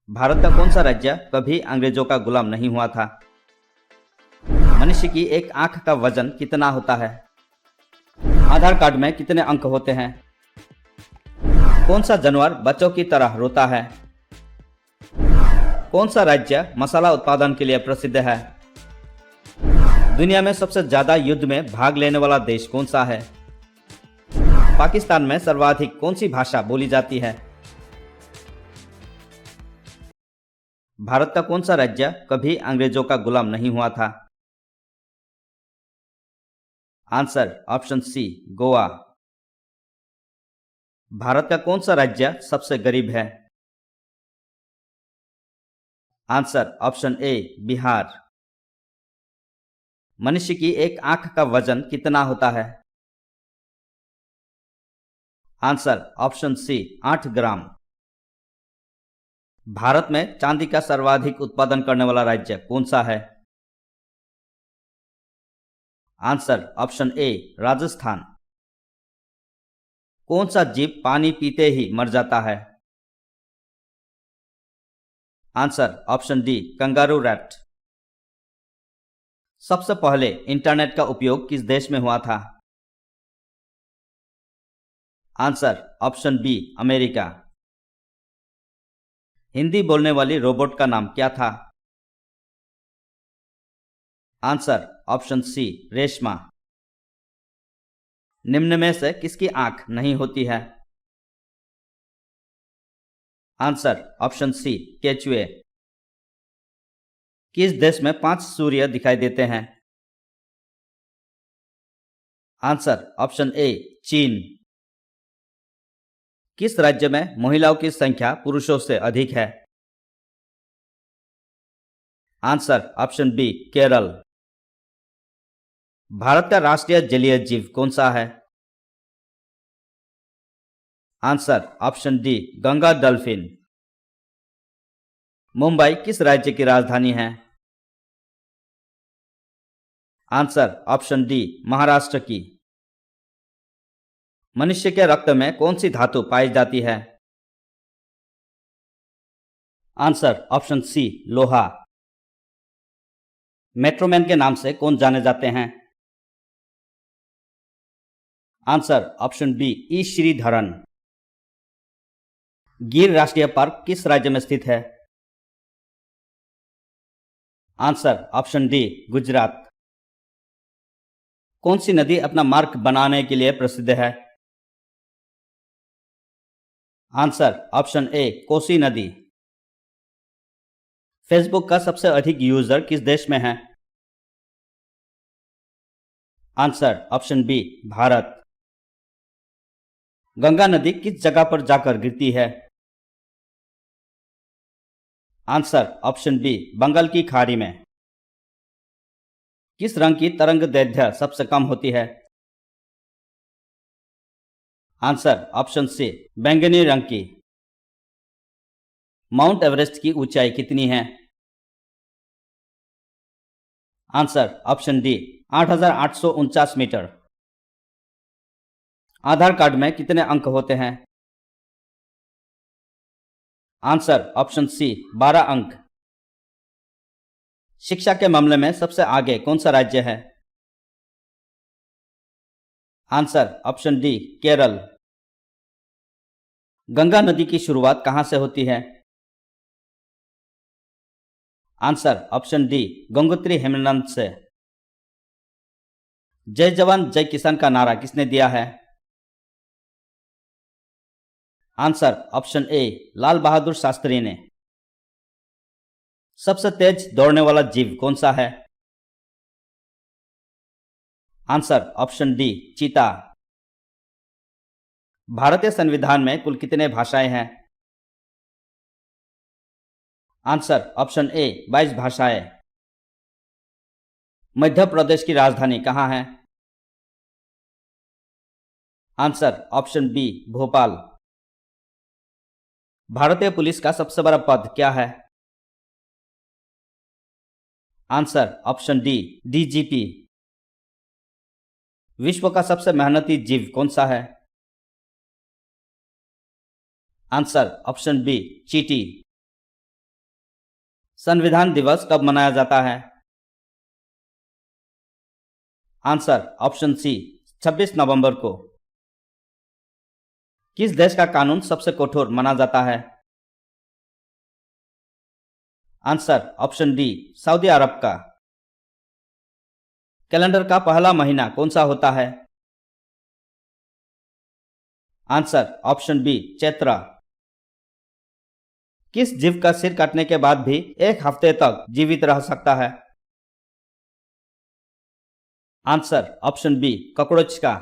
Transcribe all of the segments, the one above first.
भारत का कौन सा राज्य कभी अंग्रेजों का गुलाम नहीं हुआ था? मनुष्य की एक आंख का वजन कितना होता है? आधार कार्ड में कितने अंक होते हैं? कौन सा जानवर बच्चों की तरह रोता है? कौन सा राज्य मसाला उत्पादन के लिए प्रसिद्ध है? दुनिया में सबसे ज्यादा युद्ध में भाग लेने वाला देश कौन सा है? पाकिस्तान में सर्वाधिक कौन सी भाषा बोली जाती है? भारत का कौन सा राज्य कभी अंग्रेजों का गुलाम नहीं हुआ था? Answer option C, Goa. Bharat का कौन सा राज्य सबसे गरीब है? Answer option A, Bihar. मनुष्य की एक आंख का वजन कितना होता है? Answer option C, 8 gram. Bharat में चांदी का सर्वाधिक उत्पादन करने वाला राज्य कौन सा है? आंसर ऑप्शन ए, राजस्थान। कौन सा जीव पानी पीते ही मर जाता है? Answer option D, kangaroo rat. सबसे पहले इंटरनेट का उपयोग किस देश में हुआ था? Answer option B, America. Hindi बोलने वाली रोबोट का नाम क्या था? Answer option C, Reshma. निम्न में से किसकी आंख नहीं होती है? आंसर ऑप्शन सी, केचुए। किस देश में 5 सूर्य दिखाई देते हैं? आंसर ऑप्शन ए, चीन। किस राज्य में महिलाओं की संख्या पुरुषों से अधिक है? Answer option B, Kerala. Bharat का राष्ट्रीय जलीय जीव कौन सा है? Answer option D, Ganga dolphin. Mumbai किस राज्य की राजधानी है? आंसर ऑप्शन डी, महाराष्ट्र की। मनुष्य के रक्त में कौन सी धातु पाई जाती है? आंसर ऑप्शन सी, लोहा। मेट्रोमैन के नाम से कौन जाने जाते हैं? आंसर ऑप्शन बी, ई श्रीधरन। गिर राष्ट्रीय पार्क किस राज्य में स्थित है? Answer option D, Gujarat. कौन सी नदी अपना मार्ग बनाने के लिए प्रसिद्ध है? आंसर ऑप्शन ए, कोसी नदी। फेसबुक का सबसे अधिक यूजर किस देश में है? Answer option B, Bharat. Ganga नदी किस जगह पर जाकर गिरती है? आंसर ऑप्शन बी, बंगाल की खाड़ी में। किस रंग की तरंग दैर्ध्य सबसे कम होती है? आंसर ऑप्शन सी, बैंगनी रंग की। माउंट एवरेस्ट की ऊंचाई कितनी है? Answer option D, 8,849 metre. Aadhaar card में कितने अंक होते हैं? आंसर ऑप्शन सी, 12 अंक। शिक्षा के मामले में सबसे आगे कौन सा राज्य है? Answer option D, Kerala. Ganga नदी की शुरुआत कहां से होती है? आंसर ऑप्शन डी, गंगोत्री हेमनंद से। जय जवान जय किसान का नारा किसने दिया है? आंसर ऑप्शन ए, लाल बहादुर शास्त्री ने। सबसे तेज दौड़ने वाला जीव कौन सा है? आंसर ऑप्शन डी, चीता। भारतीय संविधान में कुल कितने भाषाएं हैं? आंसर ऑप्शन ए, 22 भाषाएं। मध्य प्रदेश की राजधानी कहां है? Answer option B, Bhopal. भारतीय पुलिस का सबसे बड़ा पद क्या है? Answer option D, DGP. विश्व का सबसे मेहनती जीव कौन सा है? आंसर ऑप्शन बी, चींटी। संविधान दिवस कब मनाया जाता है? आंसर ऑप्शन सी 26 नवंबर को। किस देश का कानून सबसे कठोर माना जाता है? Answer option D Saudi Arab का। कैलेंडर का पहला महीना कौन सा होता है? Answer option B Chaitra. किस जीव का सिर काटने के बाद भी एक हफ्ते तक जीवित रह सकता है? आंसर ऑप्शन बी कॉकरोच का।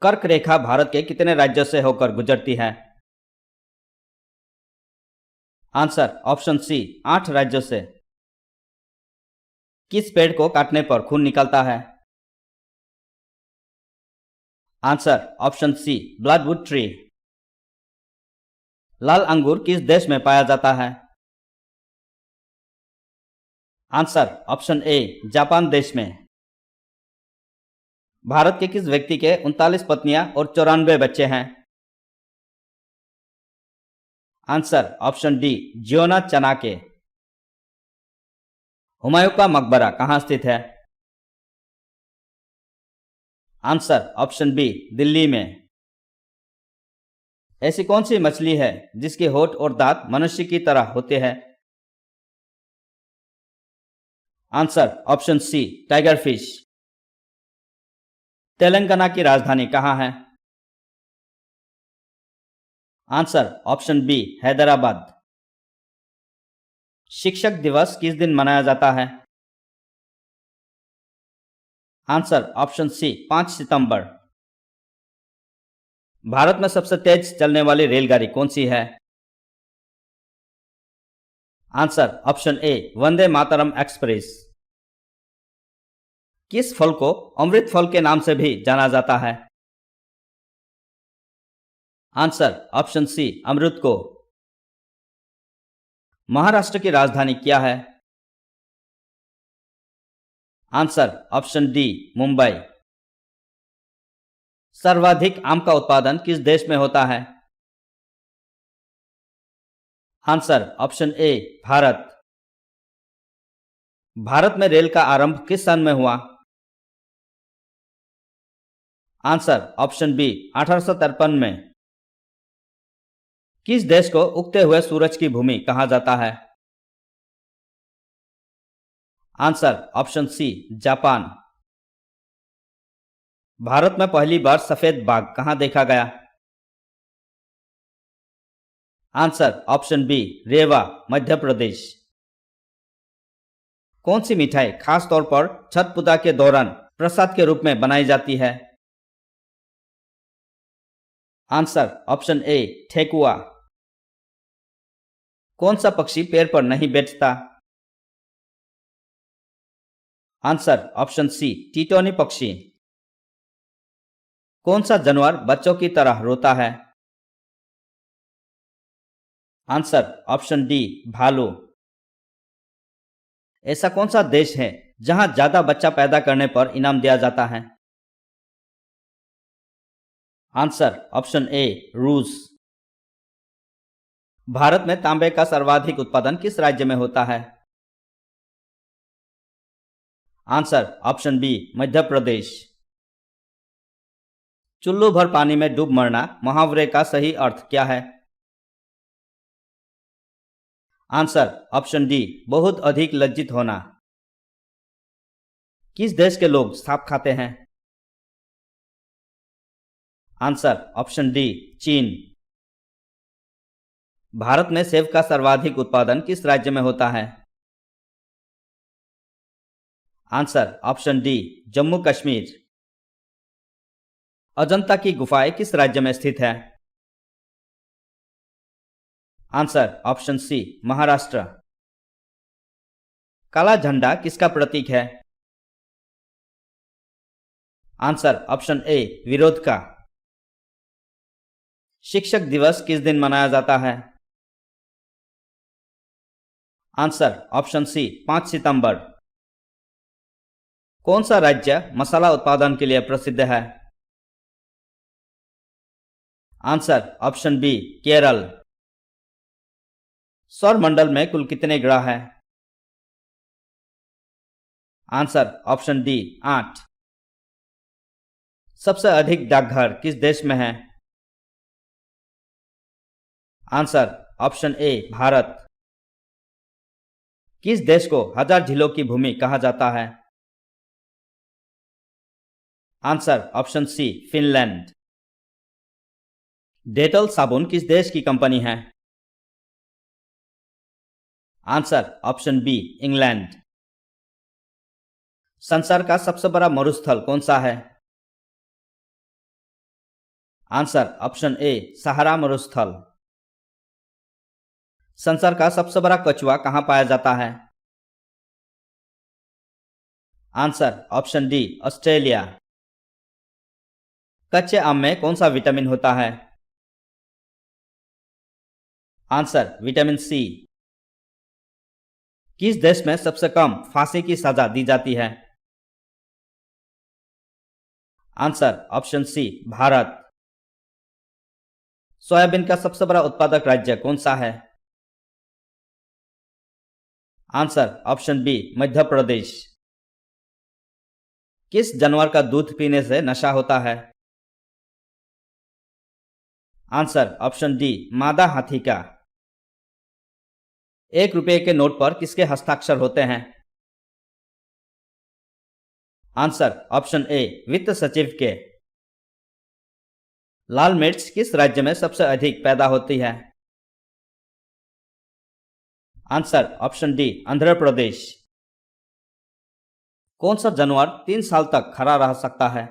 कर्क रेखा भारत के कितने राज्यों से होकर गुजरती है? आंसर ऑप्शन सी 8 राज्यों से। किस पेड़ को काटने पर खून निकलता है? Answer option C bloodwood tree. लाल अंगूर किस देश में पाया जाता है? आंसर ऑप्शन ए जापान देश में। भारत के किस व्यक्ति के 39 पत्नियां और 94 बच्चे हैं? Answer option D Ziona Chana. Humayun का मकबरा कहां स्थित है? आंसर ऑप्शन बी दिल्ली में। ऐसी कौन सी मछली है जिसके होंठ और दांत मनुष्य की तरह होते हैं? Answer option C tiger fish. Telangana की राजधानी कहां है? Answer option B Hyderabad. शिक्षक दिवस किस दिन मनाया जाता है? आंसर ऑप्शन सी 5 सितंबर। भारत में सबसे तेज चलने वाली रेलगाड़ी कौन सी है? Answer option A Vande Mataram express. किस फल को अमृत फल के नाम से भी जाना जाता है? आंसर ऑप्शन सी अमृत को। महाराष्ट्र की राजधानी क्या है? Answer option D Mumbai. सर्वाधिक आम का उत्पादन किस देश में होता है? Answer option A Bharat. Bharat में रेल का आरंभ किस सन में हुआ? आंसर ऑप्शन बी 1853 में। किस देश को उगते हुए सूरज की भूमि कहा जाता है? Answer option C Japan. Bharat में पहली बार सफेद बाघ कहां देखा गया? Answer option B Rewa Madhya Pradesh. कौन सी मिठाई खास तौर पर छठ पूजा के दौरान प्रसाद के रूप में बनाई जाती है? आंसर ऑप्शन ए ठेकुआ। कौन सा पक्षी पेड़ पर नहीं बैठता? आंसर ऑप्शन सी टीटोनी पक्षी। कौन सा जानवर बच्चों की तरह रोता है? आंसर ऑप्शन डी भालू। ऐसा कौन सा देश है जहां ज्यादा बच्चा पैदा करने पर इनाम दिया जाता है? आंसर ऑप्शन ए रूस। भारत में तांबे का सर्वाधिक उत्पादन किस राज्य में होता है? आंसर ऑप्शन बी मध्य प्रदेश। चुल्लू भर पानी में डूब मरना मुहावरे का सही अर्थ क्या है? आंसर ऑप्शन डी बहुत अधिक लज्जित होना। किस देश के लोग सांप खाते हैं? आंसर ऑप्शन डी चीन। भारत में सेब का सर्वाधिक उत्पादन किस राज्य में होता है? Answer option D Jammu Kashmir. Ajanta की गुफाएं किस राज्य में स्थित है? Answer option C Maharashtra. काला झंडा किसका प्रतीक है? आंसर ऑप्शन ए विरोध का। शिक्षक दिवस किस दिन मनाया जाता है? आंसर ऑप्शन सी 5 सितंबर। कौन सा राज्य मसाला उत्पादन के लिए प्रसिद्ध है? Answer option B Kerala. सौर मंडल में कुल कितने ग्रह हैं? Answer option D 8। सबसे अधिक डाकघर किस देश में है? Answer option A Bharat. किस देश को हजार झीलों की भूमि कहा जाता है? Answer option C Finland. Dettol साबुन किस देश की कंपनी है? Answer option B England. संसार का सबसे बड़ा मरुस्थल कौन सा है? आंसर ऑप्शन ए सहारा मरुस्थल। संसार का सबसे बड़ा कछुआ कहां पाया जाता है? Answer option D Australia. कच्चे आम में कौन सा विटामिन होता है? Answer vitamin C. किस देश में सबसे कम फांसी की सजा दी जाती है? Answer option C Bharat. Soybean का सबसे बड़ा उत्पादक राज्य कौन सा है? Answer option B Madhya Pradesh. किस जानवर का दूध पीने से नशा होता है? आंसर ऑप्शन डी मादा हाथी का। 1 रुपए के नोट पर किसके हस्ताक्षर होते हैं? आंसर ऑप्शन ए वित्त सचिव के। लाल मिर्च किस राज्य में सबसे अधिक पैदा होती है? Answer option D Andhra Pradesh. कौन सा जानवर 3 साल तक खड़ा रह सकता है?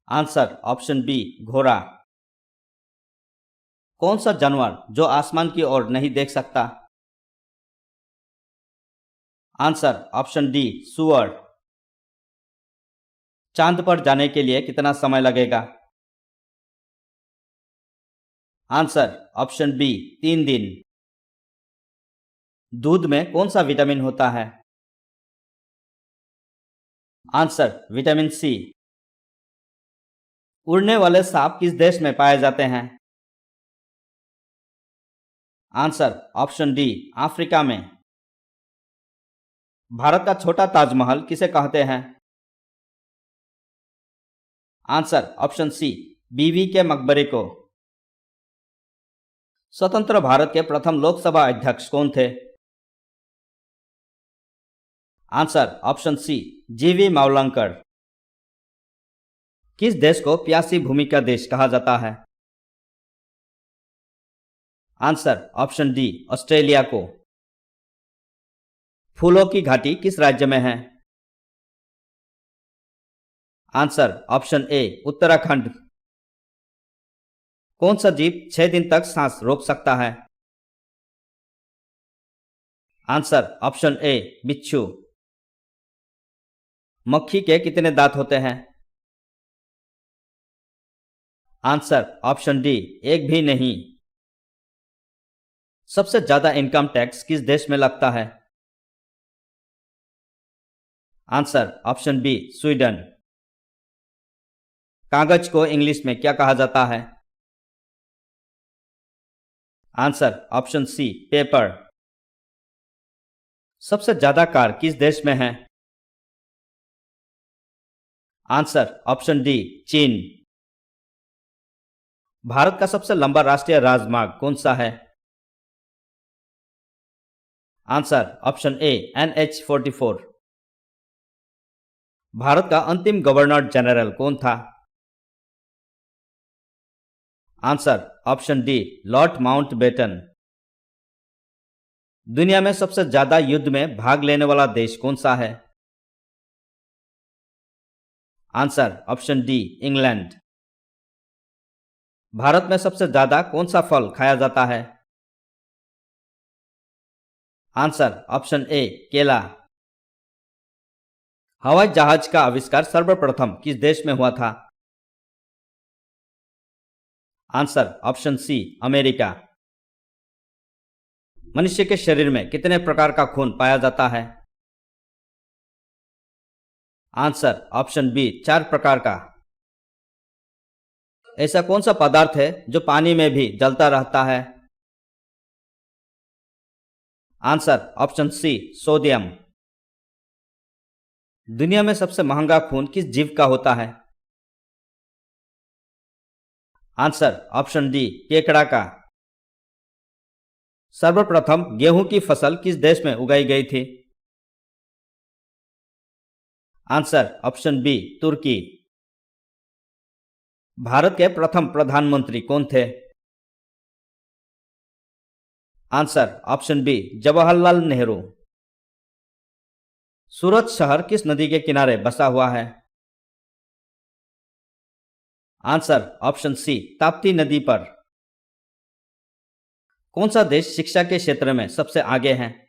आंसर ऑप्शन बी घोड़ा। कौन सा जानवर जो आसमान की ओर नहीं देख सकता? आंसर ऑप्शन डी सुअर। चांद पर जाने के लिए कितना समय लगेगा? आंसर ऑप्शन बी 3 दिन। दूध में कौन सा विटामिन होता है? Answer vitamin C. उड़ने वाले सांप किस देश में पाए जाते हैं? आंसर ऑप्शन डी अफ्रीका में। भारत का छोटा ताजमहल किसे कहते हैं? आंसर ऑप्शन सी बीवी के मकबरे को। स्वतंत्र भारत के प्रथम लोकसभा अध्यक्ष कौन थे? आंसर ऑप्शन सी जीवी मावलंकर। किस देश को प्यासी भूमि का देश कहा जाता है? आंसर ऑप्शन डी ऑस्ट्रेलिया को। फूलों की घाटी किस राज्य में है? आंसर ऑप्शन ए उत्तराखंड। कौन सा जीव 6 दिन तक सांस रोक सकता है? आंसर ऑप्शन ए बिच्छू। मक्खी के कितने दांत होते हैं? आंसर ऑप्शन डी एक भी नहीं। सबसे ज्यादा इनकम टैक्स किस देश में लगता है? Answer option B Sweden. कागज को इंग्लिश में क्या कहा जाता है? Answer option C paper. सबसे ज्यादा कार किस देश में है? आंसर ऑप्शन डी चीन। भारत का सबसे लंबा राष्ट्रीय राजमार्ग कौन सा है? आंसर ऑप्शन ए NH-44। भारत का अंतिम गवर्नर जनरल कौन था? Answer option D Lord Mountbatten. दुनिया में सबसे ज्यादा युद्ध में भाग लेने वाला देश कौन सा है? Answer option D England. Bharat में सबसे ज्यादा कौन सा फल खाया जाता है? आंसर ऑप्शन ए केला। हवाई जहाज का आविष्कार सर्वप्रथम किस देश में हुआ था? Answer option C America. मनुष्य के शरीर में कितने प्रकार का खून पाया जाता है? आंसर ऑप्शन बी 4 प्रकार का। ऐसा कौन सा पदार्थ है जो पानी में भी जलता रहता है? Answer option C sodium. दुनिया में सबसे महंगा खून किस जीव का होता है? आंसर ऑप्शन डी केकड़ा का। सर्वप्रथम गेहूं की फसल किस देश में उगाई गई थी? आंसर ऑप्शन बी तुर्की। भारत के प्रथम प्रधानमंत्री कौन थे? Answer option B Jawaharlal Nehru. Surat शहर किस नदी के किनारे बसा हुआ है? आंसर ऑप्शन सी ताप्ती नदी पर। कौन सा देश शिक्षा के क्षेत्र में सबसे आगे है?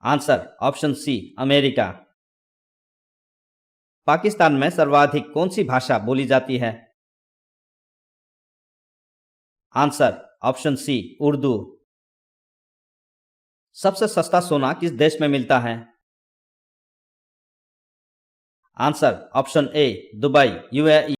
Answer option C America. Pakistan में सर्वाधिक कौन सी भाषा बोली जाती है? Answer option C Urdu. सबसे सस्ता सोना किस देश में मिलता है? Answer option A Dubai UAE.